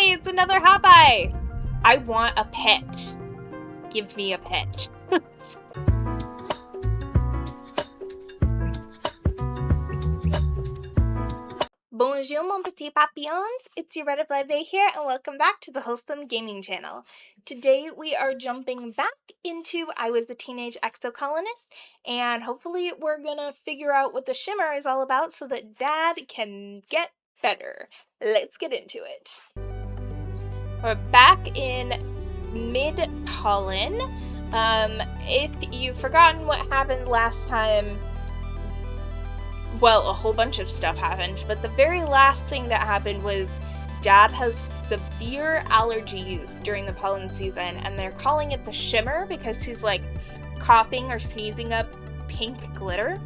Yay, it's another Hopeye! I want a pet. Give me a pet. Bonjour, mon petit papillons! It's your Red Blave here, and welcome back to the Wholesome Gaming Channel. Today we are jumping back into I Was the Teenage Exocolonist, and hopefully we're gonna figure out what the shimmer is all about so that Dad can get better. Let's get into it. We're back in mid-Pollen. If you've forgotten what happened last time, well, a whole bunch of stuff happened, but the very last thing that happened was Dad has severe allergies during the pollen season, and they're calling it the shimmer because he's like coughing or sneezing up pink glitter.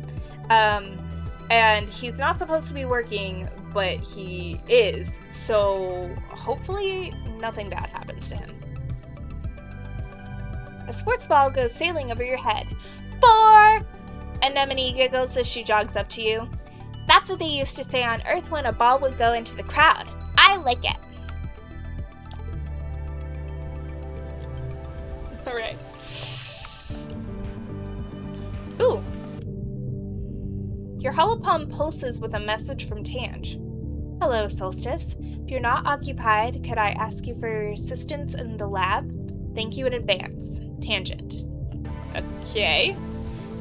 And he's not supposed to be working, but he is, so hopefully nothing bad happens to him. A sports ball goes sailing over your head. 4! Anemone giggles as she jogs up to you. That's what they used to say on Earth when a ball would go into the crowd. I like it. Alright. Ooh. Your hollow palm pulses with a message from Tange. Hello, Solstice. If you're not occupied, could I ask you for your assistance in the lab? Thank you in advance. Tangent. Okay.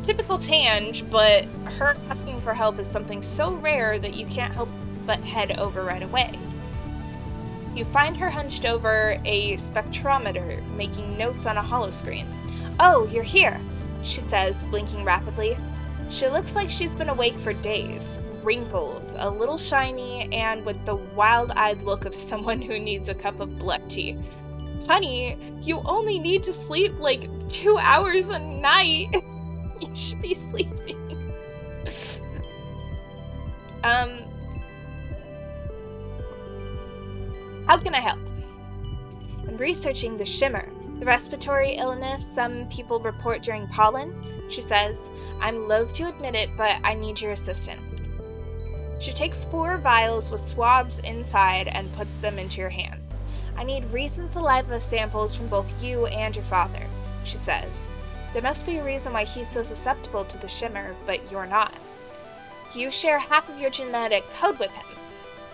Typical Tange, but her asking for help is something so rare that you can't help but head over right away. You find her hunched over a spectrometer, making notes on a holoscreen. Oh, you're here, she says, blinking rapidly. She looks like she's been awake for days, wrinkled, a little shiny, and with the wild-eyed look of someone who needs a cup of black tea. Honey, you only need to sleep like 2 hours a night. You should be sleeping. How can I help? I'm researching the shimmer, the respiratory illness some people report during pollen, she says. I'm loath to admit it, but I need your assistance. She takes 4 vials with swabs inside and puts them into your hands. I need recent saliva samples from both you and your father, she says. There must be a reason why he's so susceptible to the shimmer, but you're not. You share half of your genetic code with him.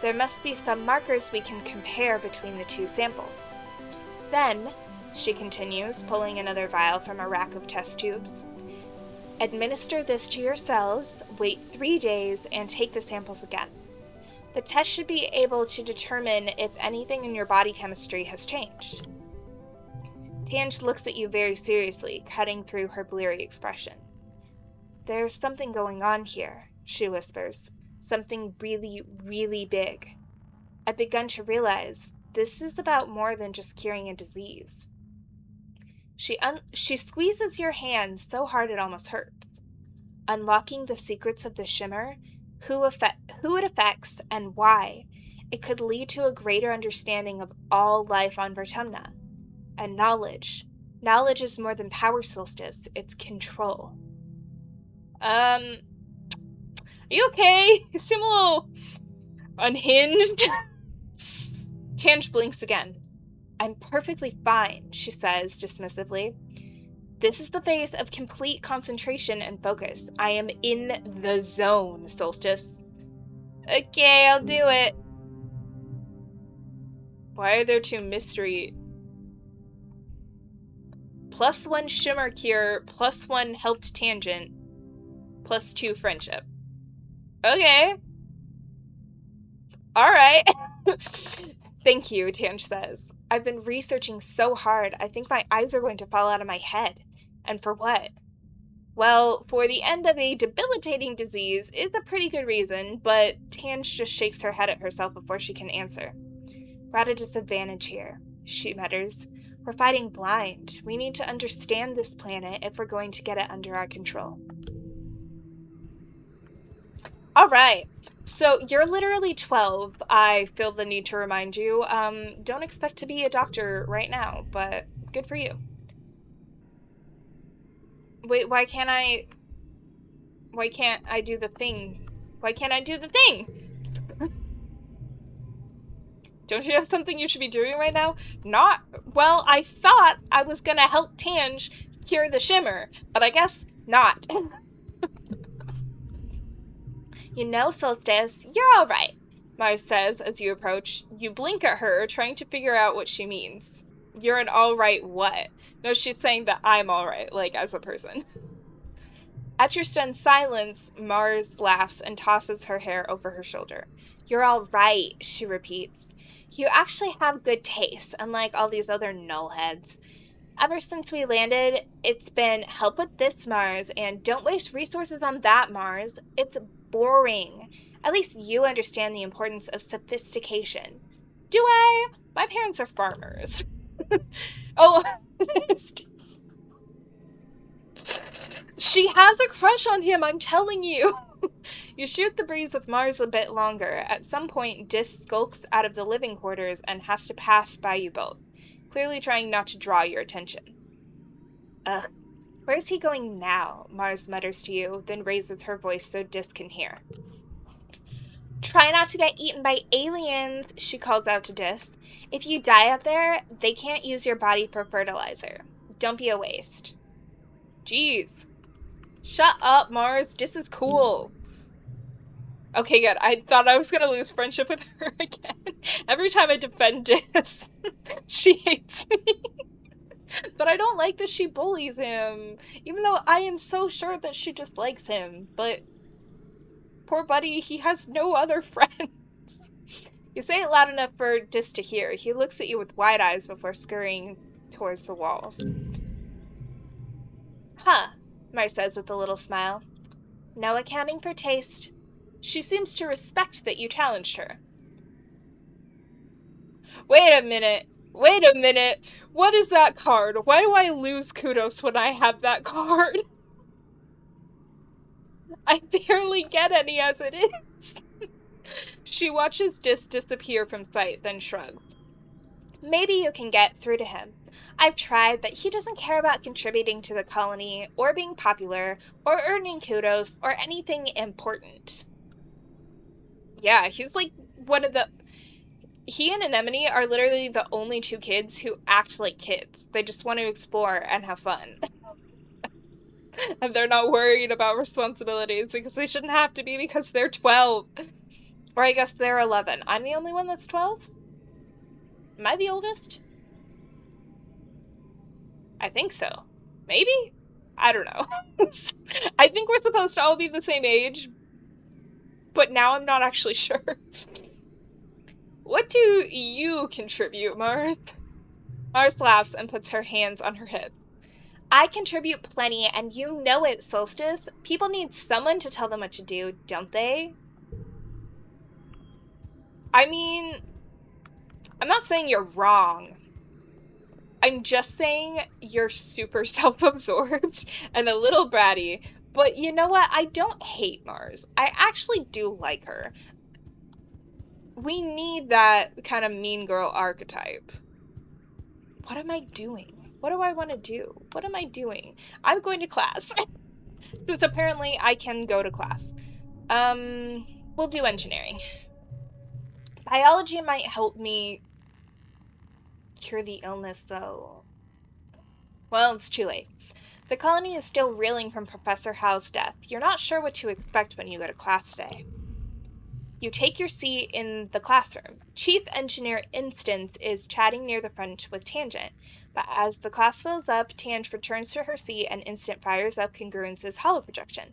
There must be some markers we can compare between the 2 samples. Then, she continues, pulling another vial from a rack of test tubes, administer this to your cells, wait 3 days, and take the samples again. The test should be able to determine if anything in your body chemistry has changed. Tange looks at you very seriously, cutting through her bleary expression. There's something going on here, she whispers. Something really, really big. I've begun to realize this is about more than just curing a disease. She squeezes your hand so hard it almost hurts. Unlocking the secrets of the shimmer, who it affects, and why, it could lead to a greater understanding of all life on Vertumna. And knowledge. Knowledge is more than power, Solstice. It's control. Are you okay? You seem a little unhinged. Tange blinks again. I'm perfectly fine, she says dismissively. This is the phase of complete concentration and focus. I am in the zone, Solstice. Okay, I'll do it. Why are there 2 mystery... +1 shimmer cure, +1 helped tangent, +2 friendship. Okay. Alright. Thank you, Tange says. I've been researching so hard, I think my eyes are going to fall out of my head. And for what? Well, for the end of a debilitating disease is a pretty good reason, but Tange just shakes her head at herself before she can answer. We're at a disadvantage here, she mutters. We're fighting blind. We need to understand this planet if we're going to get it under our control. Alright, so you're literally 12. I feel the need to remind you. Don't expect to be a doctor right now, but good for you. Wait, why can't I do the thing? Why can't I do the thing? Don't you have something you should be doing right now? Not, well, I thought I was gonna help Tange cure the shimmer, but I guess not. You know, Solstice, you're alright, Mars says as you approach. You blink at her, trying to figure out what she means. You're an alright what? No, she's saying that I'm alright, like, as a person. At your stunned silence, Mars laughs and tosses her hair over her shoulder. You're all right, she repeats. You actually have good taste, unlike all these other nullheads. Ever since we landed, it's been help with this Mars and don't waste resources on that Mars. It's boring. At least you understand the importance of sophistication. Do I? My parents are farmers. Oh, she has a crush on him, I'm telling you. You shoot the breeze with Mars a bit longer. At some point, Dis skulks out of the living quarters and has to pass by you both, clearly trying not to draw your attention. Ugh, where's he going now? Mars mutters to you, then raises her voice so Dis can hear. Try not to get eaten by aliens, she calls out to Dis. If you die out there, they can't use your body for fertilizer. Don't be a waste. Jeez. Shut up, Mars. Dis is cool. Okay, good. I thought I was gonna lose friendship with her again. Every time I defend Dis, she hates me. But I don't like that she bullies him, even though I am so sure that she just likes him. But poor buddy, he has no other friends. You say it loud enough for Dis to hear. He looks at you with wide eyes before scurrying towards the walls. Huh, Mars says with a little smile. No accounting for taste. She seems to respect that you challenged her. Wait a minute. What is that card? Why do I lose kudos when I have that card? I barely get any as it is. She watches Dis disappear from sight, then shrugs. Maybe you can get through to him. I've tried, but he doesn't care about contributing to the colony, or being popular, or earning kudos, or anything important. Yeah, he's like one of the... He and Anemone are literally the only two kids who act like kids. They just want to explore and have fun. And they're not worried about responsibilities because they shouldn't have to be because they're 12. Or I guess they're 11. I'm the only one that's 12? Am I the oldest? I think so. Maybe? I don't know. I think we're supposed to all be the same age, but now I'm not actually sure. What do you contribute, Mars? Mars laughs and puts her hands on her hips. I contribute plenty, and you know it, Solstice. People need someone to tell them what to do, don't they? I mean, I'm not saying you're wrong. I'm just saying you're super self-absorbed and a little bratty. But you know what? I don't hate Mars. I actually do like her. We need that kind of mean girl archetype. What am I doing? What do I want to do? What am I doing? I'm going to class. Since apparently I can go to class. We'll do engineering. Biology might help me cure the illness, though. Well, it's too late. The colony is still reeling from Professor Howe's death. You're not sure what to expect when you go to class today. You take your seat in the classroom. Chief Engineer Instance is chatting near the front with Tangent, but as the class fills up, Tange returns to her seat and Instant fires up Congruence's holoprojection.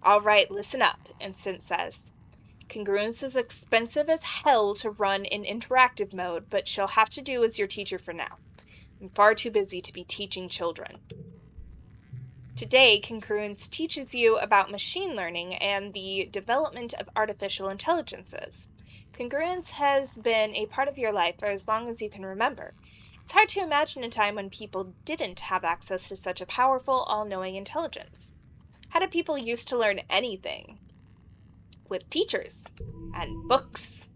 All right, listen up, Instant says. Congruence is expensive as hell to run in interactive mode, but she'll have to do as your teacher for now. I'm far too busy to be teaching children. Today, Congruence teaches you about machine learning and the development of artificial intelligences. Congruence has been a part of your life for as long as you can remember. It's hard to imagine a time when people didn't have access to such a powerful, all-knowing intelligence. How did people used to learn anything? With teachers and books.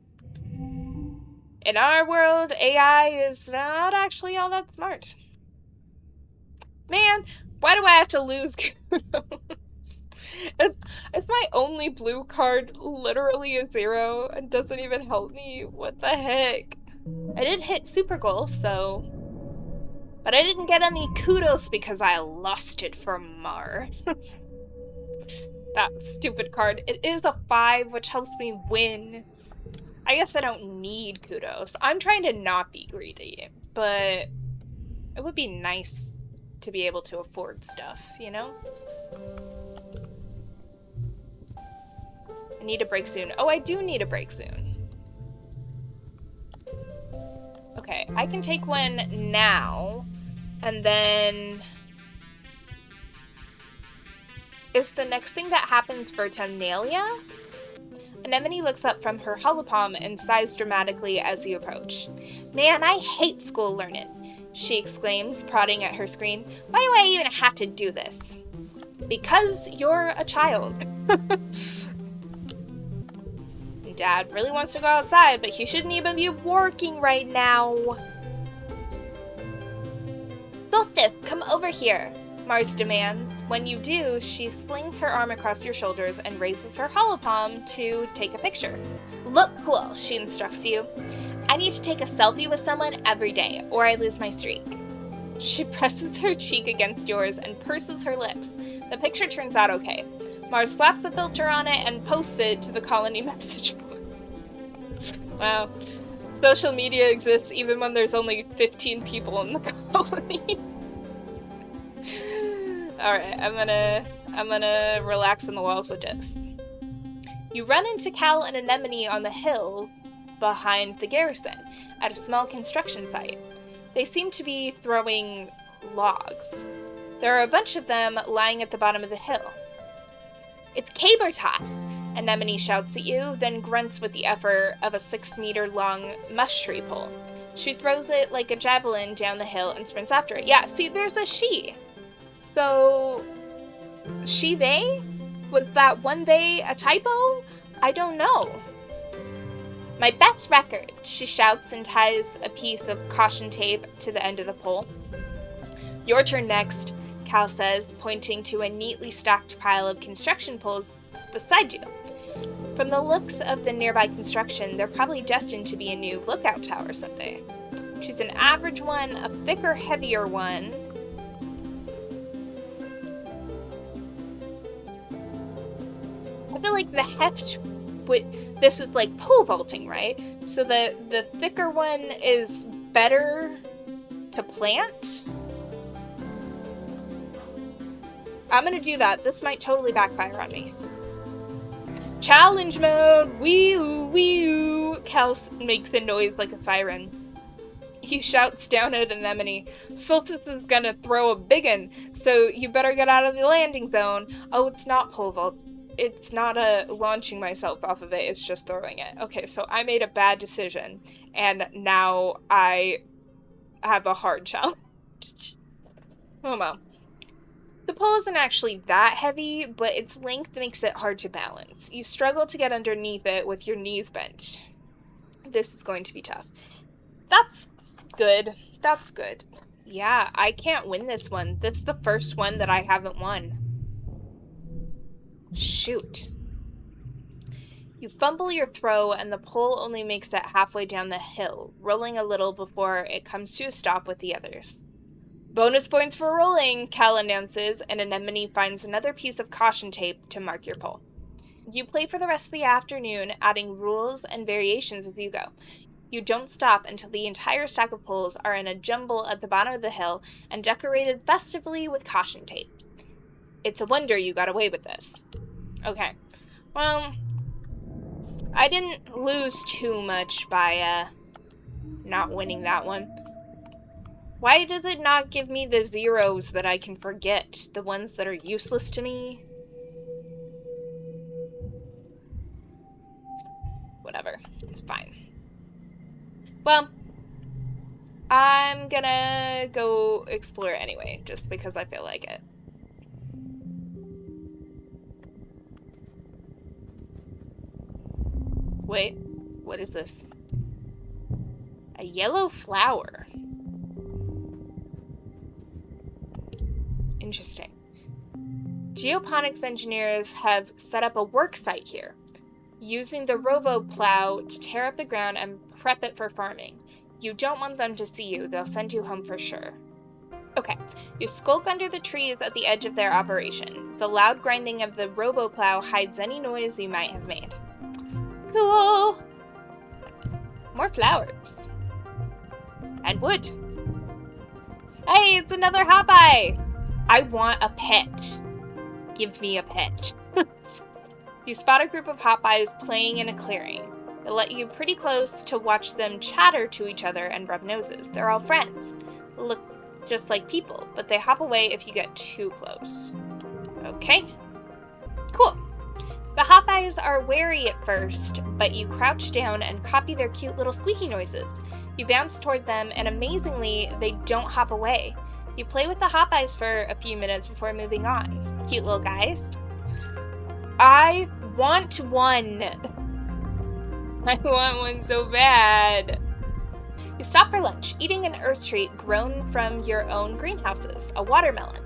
In our world, AI is not actually all that smart. Man, why do I have to lose kudos? Is my only blue card literally a 0 and doesn't even help me? What the heck? I did hit super goal, so... But I didn't get any kudos because I lost it from Mars. That stupid card. It is a 5, which helps me win. I guess I don't need kudos. I'm trying to not be greedy, but it would be nice to be able to afford stuff, you know? I need a break soon. Oh, I do need a break soon. Okay, I can take one now, and then... Is the next thing that happens Vertumnalia? Anemone looks up from her holopalm and sighs dramatically as you approach. Man, I hate school learning, she exclaims, prodding at her screen. Why do I even have to do this? Because you're a child. Dad really wants to go outside, but he shouldn't even be working right now. Solstice, come over here, Mars demands. When you do, she slings her arm across your shoulders and raises her holopalm to take a picture. Look cool, she instructs you. I need to take a selfie with someone every day, or I lose my streak. She presses her cheek against yours and purses her lips. The picture turns out okay. Mars slaps a filter on it and posts it to the colony message board. Wow. Social media exists even when there's only 15 people in the colony. Alright, I'm gonna relax in the walls with this. You run into Cal and Anemone on the hill behind the garrison, at a small construction site. They seem to be throwing logs. There are a bunch of them lying at the bottom of the hill. It's caber toss, Anemone shouts at you, then grunts with the effort of a 6-meter-long mush tree pole. She throws it like a javelin down the hill and sprints after it. Yeah, see, there's a she. So, she, they? Was that one they a typo? I don't know. My best record, she shouts and ties a piece of caution tape to the end of the pole. Your turn next, Cal says, pointing to a neatly stacked pile of construction poles beside you. From the looks of the nearby construction, they're probably destined to be a new lookout tower someday. Choose an average one, a thicker, heavier one. I feel like the heft, this is like pole vaulting, right? So the thicker one is better to plant? I'm gonna do that. This might totally backfire on me. Challenge mode! Wee-oo, wee-oo! Cal makes a noise like a siren. He shouts down at Anemone. Solstice is gonna throw a biggin, so you better get out of the landing zone. Oh, it's not pole vault. It's not launching myself off of it, it's just throwing it. Okay, so I made a bad decision, and now I have a hard challenge. Oh well. The pole isn't actually that heavy, but its length makes it hard to balance. You struggle to get underneath it with your knees bent. This is going to be tough. That's good. That's good. Yeah, I can't win this one. This is the first one that I haven't won. Shoot. You fumble your throw, and the pole only makes it halfway down the hill, rolling a little before it comes to a stop with the others. Bonus points for rolling, Cal announces, and Anemone finds another piece of caution tape to mark your pole. You play for the rest of the afternoon, adding rules and variations as you go. You don't stop until the entire stack of poles are in a jumble at the bottom of the hill and decorated festively with caution tape. It's a wonder you got away with this. Okay. Well, I didn't lose too much by, not winning that one. Why does it not give me the zeros that I can forget? The ones that are useless to me? Whatever. It's fine. Well, I'm gonna go explore anyway, just because I feel like it. Wait, what is this? A yellow flower. Interesting. Geoponics engineers have set up a work site here, using the robo-plow to tear up the ground and prep it for farming. You don't want them to see you. They'll send you home for sure. Okay, you skulk under the trees at the edge of their operation. The loud grinding of the robo-plow hides any noise you might have made. Cool! More flowers. And wood. Hey, it's another Hopeye! I want a pet. Give me a pet. You spot a group of Hopeyes playing in a clearing. They let you pretty close to watch them chatter to each other and rub noses. They're all friends. Look just like people, but they hop away if you get too close. Okay. Cool. The Hopeyes are wary at first, but you crouch down and copy their cute little squeaky noises. You bounce toward them, and amazingly, they don't hop away. You play with the Hopeyes for a few minutes before moving on. Cute little guys. I want one. I want one so bad. You stop for lunch, eating an earth treat grown from your own greenhouses, a watermelon.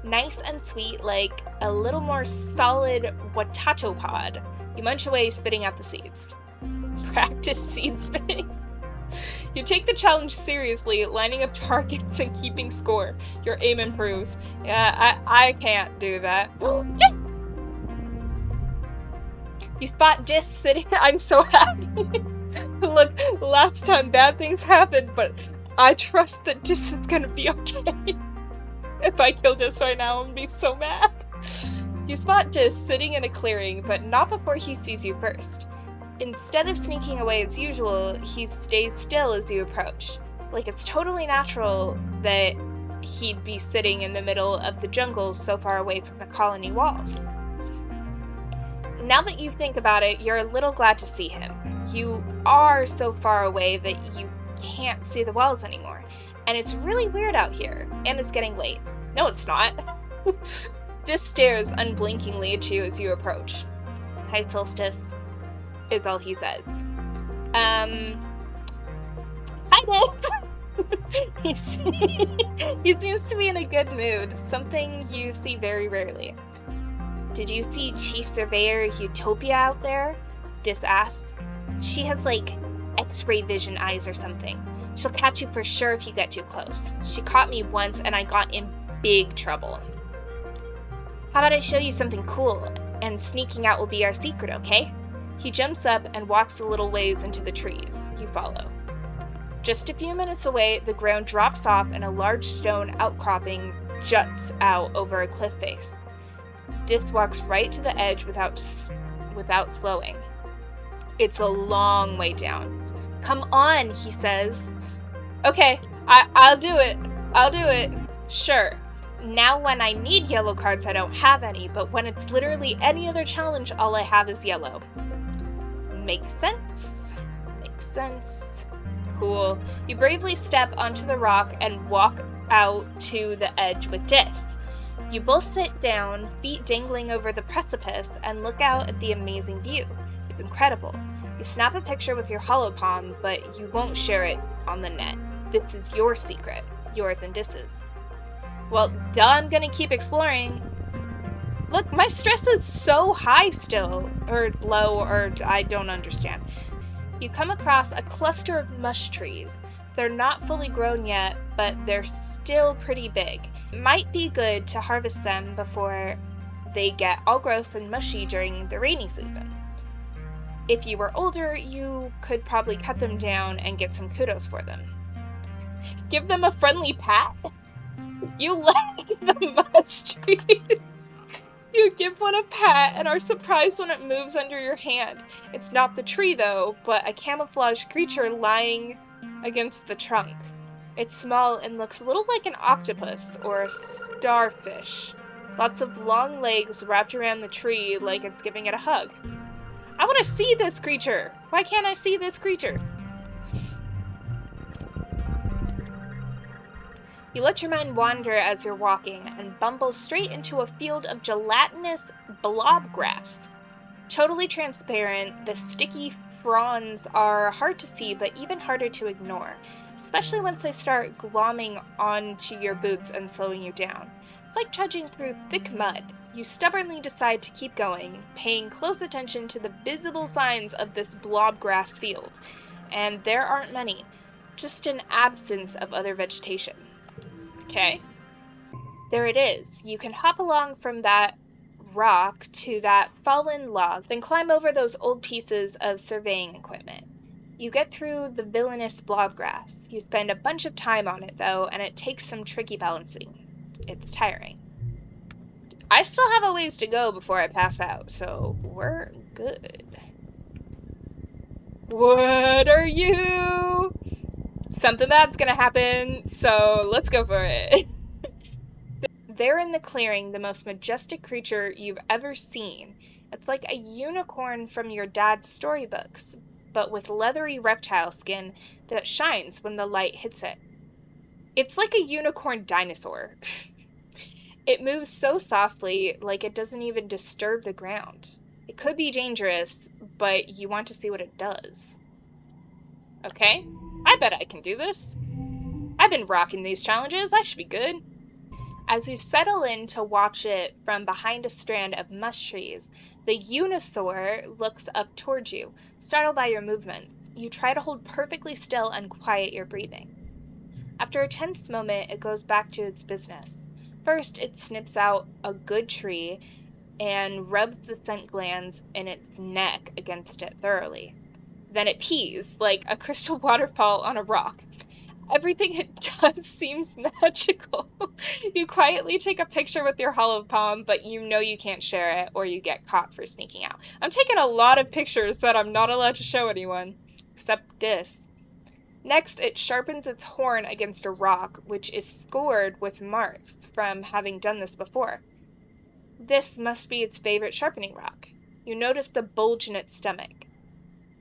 Nice and sweet, like a little more solid watato pod. You munch away, spitting out the seeds. Practice seed spitting. You take the challenge seriously, lining up targets and keeping score. Your aim improves. Yeah, I can't do that. You spot Dis sitting. I'm so happy. Look, last time bad things happened, but I trust that Dis is gonna be okay. If I kill Dis right now, I'm gonna be so mad. You spot Dis sitting in a clearing, but not before he sees you first. Instead of sneaking away as usual, he stays still as you approach. Like it's totally natural that he'd be sitting in the middle of the jungle so far away from the colony walls. Now that you think about it, you're a little glad to see him. You are so far away that you can't see the walls anymore. And it's really weird out here, and it's getting late. No, it's not. Just stares unblinkingly at you as you approach. Hi, Solstice, is all he says. Hi, Dick. He seems to be in a good mood, something you see very rarely. Did you see Chief Surveyor Utopia out there? Dis asks. She has, like, X-ray vision eyes or something. She'll catch you for sure if you get too close. She caught me once and I got in big trouble. How about I show you something cool, and sneaking out will be our secret, okay? He jumps up and walks a little ways into the trees. You follow. Just a few minutes away, the ground drops off and a large stone outcropping juts out over a cliff face. Dis walks right to the edge without slowing. It's a long way down. Come on, he says. Okay, I'll do it. I'll do it. Sure. Now when I need yellow cards, I don't have any, but when it's literally any other challenge, all I have is yellow. Makes sense. Makes sense. Cool. You bravely step onto the rock and walk out to the edge with Dis. You both sit down, feet dangling over the precipice, and look out at the amazing view. It's incredible. You snap a picture with your hollow palm, but you won't share it on the net. This is your secret, yours and Dis's. Well, duh, I'm gonna keep exploring. Look, my stress is so high still, or low, or I don't understand. You come across a cluster of mush trees. They're not fully grown yet, but they're still pretty big. It might be good to harvest them before they get all gross and mushy during the rainy season. If you were older, you could probably cut them down and get some kudos for them. Give them a friendly pat? You like the mush trees. You give one a pat and are surprised when it moves under your hand. It's not the tree though, but a camouflaged creature lying against the trunk. It's small and looks a little like an octopus or a starfish. Lots of long legs wrapped around the tree like it's giving it a hug. I want to see this creature! Why can't I see this creature? You let your mind wander as you're walking and bumble straight into a field of gelatinous blob grass. Totally transparent, the sticky fronds are hard to see but even harder to ignore, especially once they start glomming onto your boots and slowing you down. It's like trudging through thick mud. You stubbornly decide to keep going, paying close attention to the visible signs of this blob grass field. And there aren't many, just an absence of other vegetation. Okay. There it is. You can hop along from that rock to that fallen log, then climb over those old pieces of surveying equipment. You get through the villainous blobgrass. You spend a bunch of time on it, though, and it takes some tricky balancing. It's tiring. I still have a ways to go before I pass out, so we're good. What are you? Something bad's gonna happen, so let's go for it. There in the clearing, the most majestic creature you've ever seen. It's like a unicorn from your dad's storybooks, but with leathery reptile skin that shines when the light hits it. It's like a unicorn dinosaur. It moves so softly, like it doesn't even disturb the ground. It could be dangerous, but you want to see what it does. Okay, I bet I can do this. I've been rocking these challenges, I should be good. As you settle in to watch it from behind a strand of mush trees, the Unisaur looks up towards you, startled by your movements. You try to hold perfectly still and quiet your breathing. After a tense moment, it goes back to its business. First, it snips out a good tree and rubs the scent glands in its neck against it thoroughly. Then it pees, like a crystal waterfall on a rock. Everything it does seems magical. You quietly take a picture with your hollow palm, but you know you can't share it or you get caught for sneaking out. I'm taking a lot of pictures that I'm not allowed to show anyone, except this. Next, it sharpens its horn against a rock, which is scored with marks from having done this before. This must be its favorite sharpening rock. You notice the bulge in its stomach.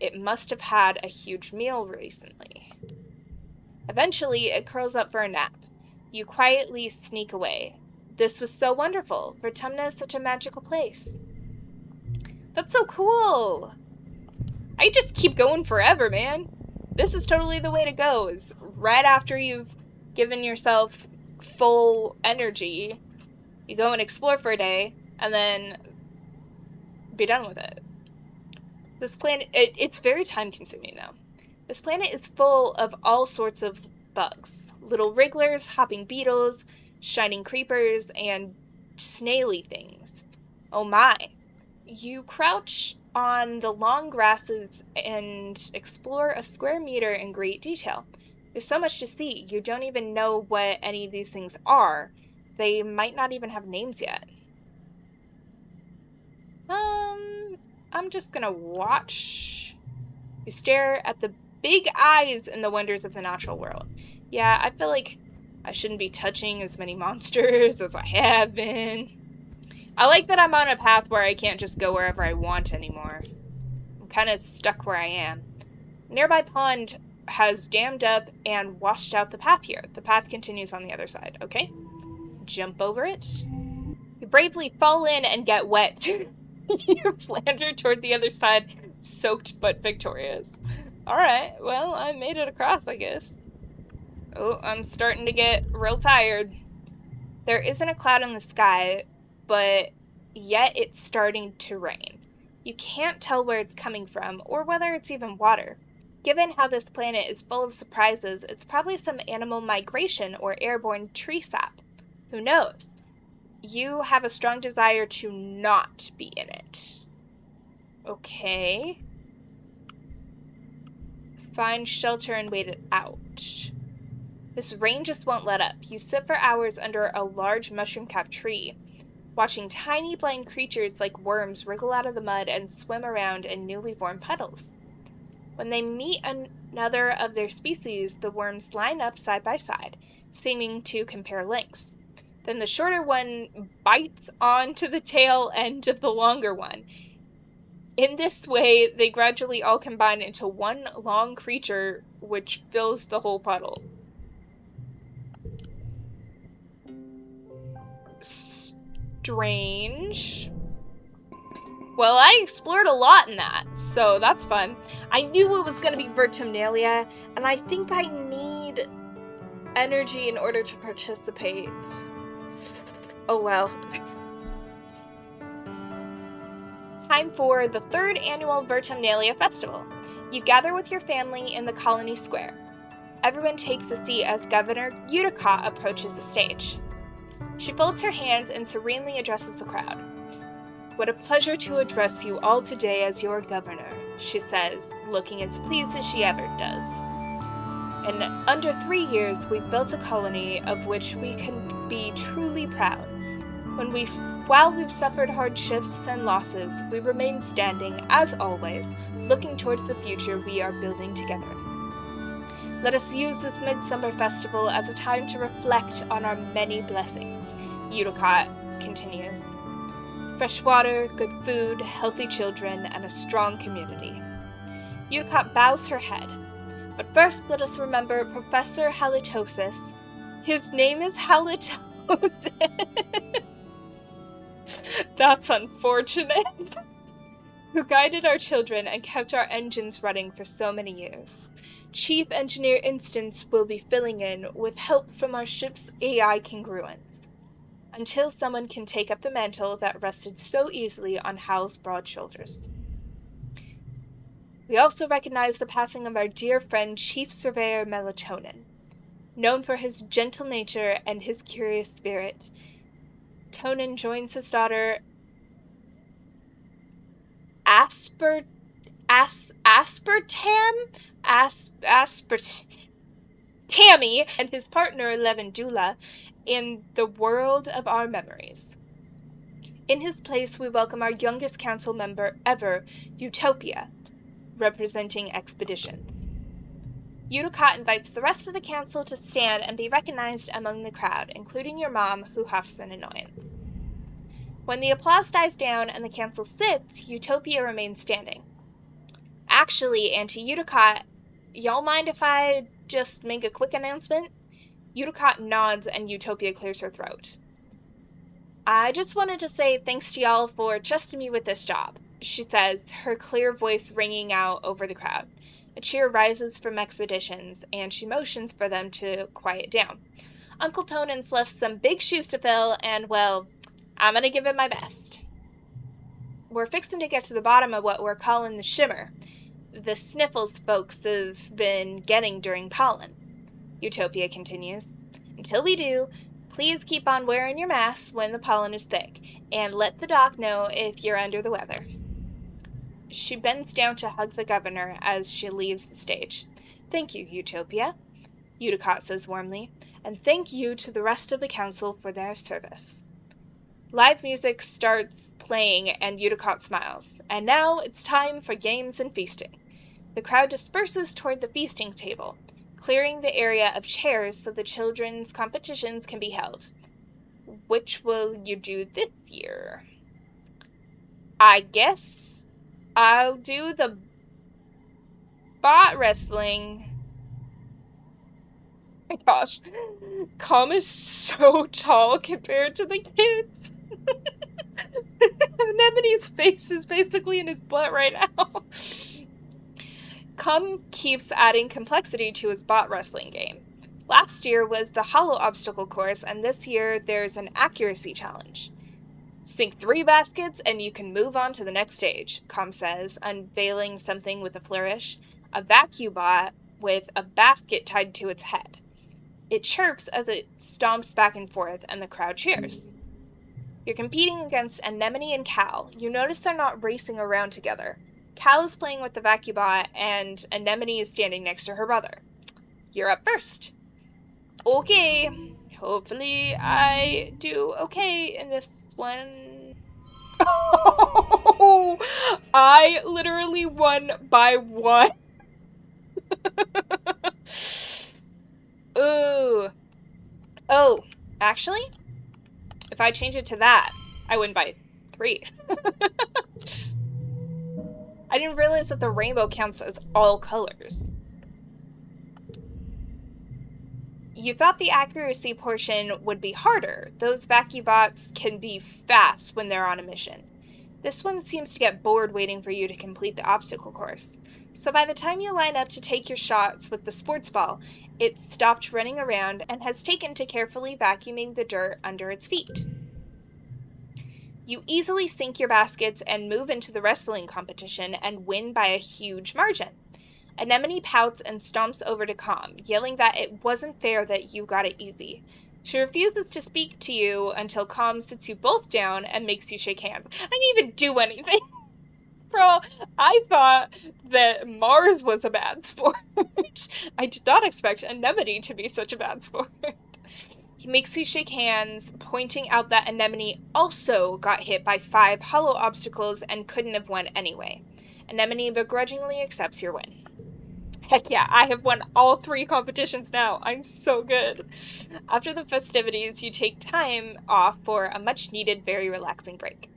It must have had a huge meal recently. Eventually, it curls up for a nap. You quietly sneak away. This was so wonderful. Vertumnalia is such a magical place. That's so cool. I just keep going forever, man. This is totally the way to go, is right after you've given yourself full energy, you go and explore for a day, and then be done with it. This planet, it's very time-consuming, though. This planet is full of all sorts of bugs. Little wrigglers, hopping beetles, shining creepers, and snaily things. Oh my. You crouch on the long grasses and explore a square meter in great detail. There's so much to see, you don't even know what any of these things are. They might not even have names yet. I'm just gonna watch. You stare at the big eyes and the wonders of the natural world. Yeah, I feel like I shouldn't be touching as many monsters as I have been. I like that I'm on a path where I can't just go wherever I want anymore. I'm kind of stuck where I am. A nearby pond has dammed up and washed out the path here. The path continues on the other side, okay? Jump over it. You bravely fall in and get wet. You flounder toward the other side, soaked but victorious. Alright, well, I made it across, I guess. Oh, I'm starting to get real tired. There isn't a cloud in the sky, but yet it's starting to rain. You can't tell where it's coming from, or whether it's even water. Given how this planet is full of surprises, it's probably some animal migration or airborne tree sap. Who knows? You have a strong desire to not be in it. Okay. Find shelter and wait it out. This rain just won't let up. You sit for hours under a large mushroom-capped tree, watching tiny blind creatures like worms wriggle out of the mud and swim around in newly formed puddles. When they meet another of their species, the worms line up side by side, seeming to compare lengths. Then the shorter one bites onto the tail end of the longer one. In this way, they gradually all combine into one long creature, which fills the whole puddle. Strange. Well, I explored a lot in that, so that's fun. I knew it was going to be Vertumnalia, and I think I need energy in order to participate. Oh well. time for the 3rd annual Vertumnalia festival. You gather with your family in the colony square. Everyone takes a seat as Governor Utica approaches the stage. She folds her hands and serenely addresses the crowd. "What a pleasure to address you all today as your governor," she says, looking as pleased as she ever does. "In under 3 years, we've built a colony of which we can be truly proud. While we've suffered hardships and losses, we remain standing, as always, looking towards the future we are building together. Let us use this midsummer festival as a time to reflect on our many blessings," Utica continues. "Fresh water, good food, healthy children, and a strong community." Utica bows her head. "But first, let us remember Professor Halitosis." His name is Halitosis. That's unfortunate. "Who guided our children and kept our engines running for so many years. Chief Engineer Instance will be filling in with help from our ship's AI congruence, until someone can take up the mantle that rested so easily on Hal's broad shoulders. We also recognize the passing of our dear friend Chief Surveyor Melatonin. Known for his gentle nature and his curious spirit, Tonin joins his daughter Tammy and his partner Levendula in the world of our memories. In his place, we welcome our youngest council member ever, Utopia, representing expeditions." Utica invites the rest of the council to stand and be recognized among the crowd, including your mom, who huffs an annoyance. When the applause dies down and the council sits, Utopia remains standing. "Actually, Auntie Utica, y'all mind if I just make a quick announcement?" Utica nods and Utopia clears her throat. "I just wanted to say thanks to y'all for trusting me with this job," she says, her clear voice ringing out over the crowd. A cheer rises from expeditions, and she motions for them to quiet down. "Uncle Tonin's left some big shoes to fill, and, well, I'm gonna give it my best. We're fixing to get to the bottom of what we're calling the shimmer, the sniffles folks have been getting during pollen," Utopia continues. "Until we do, please keep on wearing your masks when the pollen is thick, and let the doc know if you're under the weather." She bends down to hug the governor as she leaves the stage. "Thank you, Utopia," Utica says warmly, "and thank you to the rest of the council for their service." Live music starts playing and Utica smiles. "And now it's time for games and feasting." The crowd disperses toward the feasting table, clearing the area of chairs so the children's competitions can be held. "Which will you do this year?" "I guess I'll do the bot wrestling." Oh my gosh, Com is so tall compared to the kids. Anemone's face is basically in his butt right now. Com keeps adding complexity to his bot wrestling game. Last year was the hollow obstacle course, and this year there's an accuracy challenge. "Sink 3 baskets and you can move on to the next stage," Com says, unveiling something with a flourish. A vacuum bot with a basket tied to its head. It chirps as it stomps back and forth, and the crowd cheers. You're competing against Anemone and Cal. You notice they're not racing around together. Cal is playing with the vacuum bot, and Anemone is standing next to her brother. "You're up first." "Okay. Hopefully I do okay in this one." Oh, I literally won by 1. Ooh. Oh, actually, if I change it to that, I win by 3. I didn't realize that the rainbow counts as all colors. You thought the accuracy portion would be harder. Those vacuum bots can be fast when they're on a mission. This one seems to get bored waiting for you to complete the obstacle course. So by the time you line up to take your shots with the sports ball, it's stopped running around and has taken to carefully vacuuming the dirt under its feet. You easily sink your baskets and move into the wrestling competition and win by a huge margin. Anemone pouts and stomps over to Calm, yelling that it wasn't fair that you got it easy. She refuses to speak to you until Calm sits you both down and makes you shake hands. I didn't even do anything. Bro, I thought that Mars was a bad sport. I did not expect Anemone to be such a bad sport. He makes you shake hands, pointing out that Anemone also got hit by 5 hollow obstacles and couldn't have won anyway. Anemone begrudgingly accepts your win. Heck yeah, I have won all 3 competitions now. I'm so good. After the festivities, you take time off for a much needed, very relaxing break.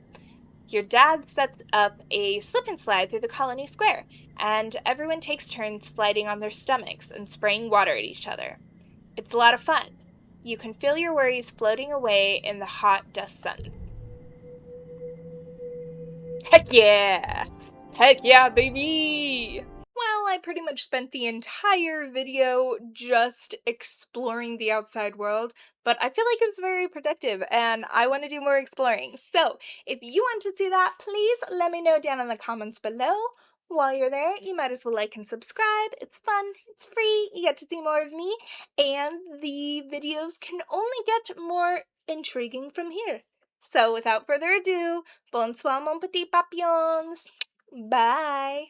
Your dad sets up a slip and slide through the colony square, and everyone takes turns sliding on their stomachs and spraying water at each other. It's a lot of fun. You can feel your worries floating away in the hot dust sun. Heck yeah! Heck yeah, baby! Well, I pretty much spent the entire video just exploring the outside world, but I feel like it was very productive and I want to do more exploring. So, if you want to see that, please let me know down in the comments below. While you're there, you might as well like and subscribe. It's fun, it's free, you get to see more of me, and the videos can only get more intriguing from here. So, without further ado, bonsoir mon petit papillons! Bye!